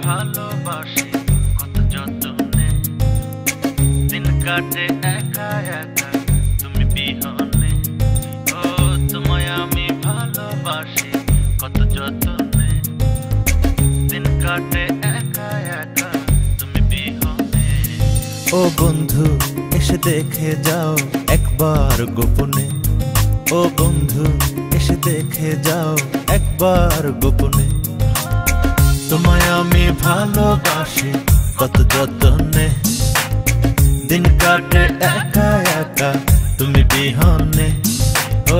ভালোবাসি কত যতনে, দিন কাটে একা একা তুমি বিহনে। ও তোমায় আমি ভালোবাসি কত যতনে, দিন কাটে একা একা তুমি বিহনে। ও বন্ধু এসে দেখে যাও একবার গোপনে, ও বন্ধু এসে দেখে যাও একবার গোপনে। তোমায় আমি ভালোবাসি কত যতনে, দিন কাটে একা একা তুমি বিহনে। ও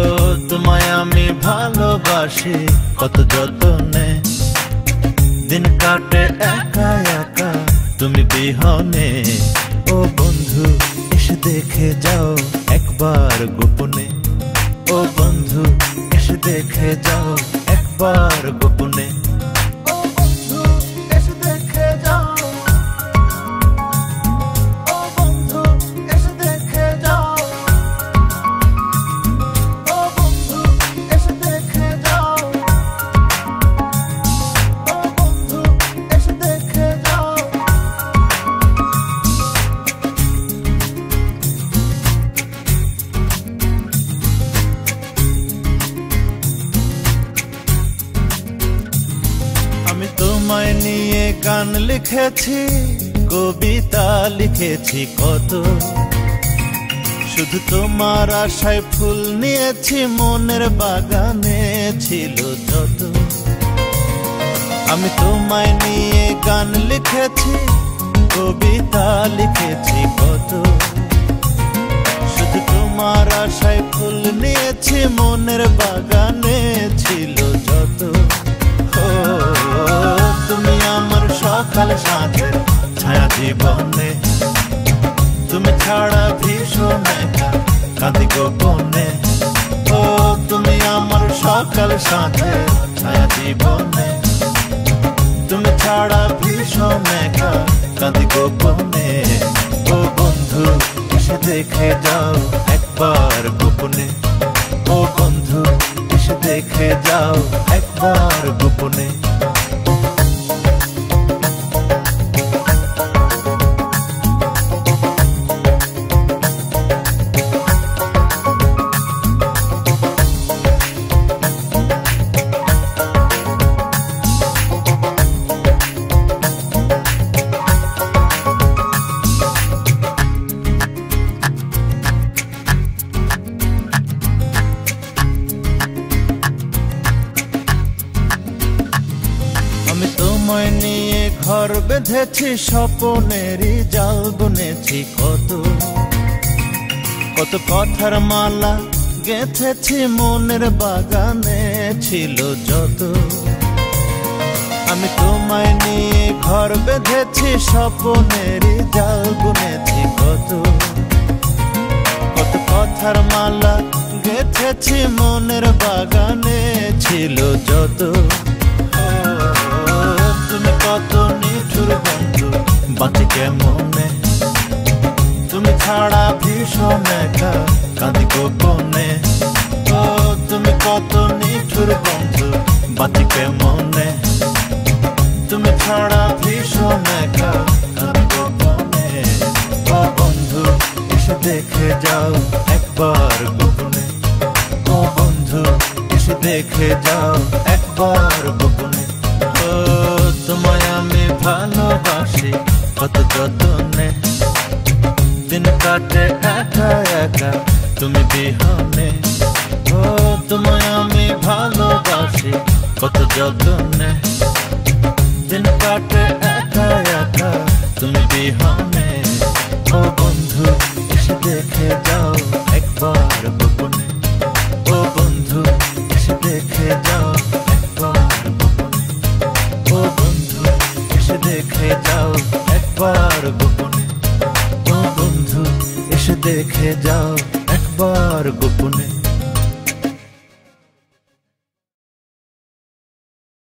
তোমায় আমি ভালোবাসি কত যতনে, দিন কাটে একা একা তুমি বিহনে। ও বন্ধু এসে দেখে যাও একবার গোপনে, ও বন্ধু এসে দেখে যাও একবার গোপনে। তোমায় নিয়ে গান লিখেছি, কবিতা লিখেছি কত, শুধু তোমার আশায় ফুল নিয়েছি মনের বাগানে ছিল যত। আমি তোমায় নিয়ে গান লিখেছি, কবিতা লিখেছি কত, শুধু তোমার আশায় ফুল নিয়েছি মনের বাগানে ছিল যত। তুমি আমার সকাল সাথে ছায়া জীবনে, তুমি ছাড়া ভীষণ একা কাঁদি গোপনে। ও তুমি আমার সকাল সাথে ছায়া জীবনে, তুমি ছাড়া ভীষণ একা কাঁদি গোপনে। ও বন্ধু এসে দেখে যাও একবার গোপনে, ও বন্ধু এসে দেখে যাও একবার গোপনে। আমি তোমায় নিয়ে ঘর বেঁধেছি, স্বপ্নেরই জাল বুনেছি কত, কত কথার মালা গেঁথেছি মনের বাগানে ছিল যত। আমি তোমায় নিয়ে ঘর বেঁধেছি, স্বপ্নেরই জাল বুনেছি কত, কত কথার মালা গেঁথেছি মনের বাগানে ছিল যত। তুমি কত নিঠুর বন্ধু বাঁচি কেমনে, তুমি ছাড়া ভীষণ একা কাঁদি গোপনে। ও তুমি কত নিঠুর বন্ধু বাঁচি কেমনে, তুমি ছাড়া ভীষণ একা কাঁদি গোপনে। ও বন্ধু এসে দেখে যাও একবার গোপনে, ও বন্ধু এসে দেখে যাও একবার গোপনে। তোমায় আমি ভালোবাসি কত যতনে, দিন কাটে একা একা তুমি বিহনে। ও তোমায় আমি ভালোবাসি কত যতনে, দিন কাটে একা একা তুমি বিহনে। ও বন্ধু এসে দেখে যাও একবার গোপনে, ও বন্ধু এসে দেখে যাও একবার গোপনে। ও বন্ধু এসে দেখে যাও একবার গোপনে, ও বন্ধু এসে দেখে যাও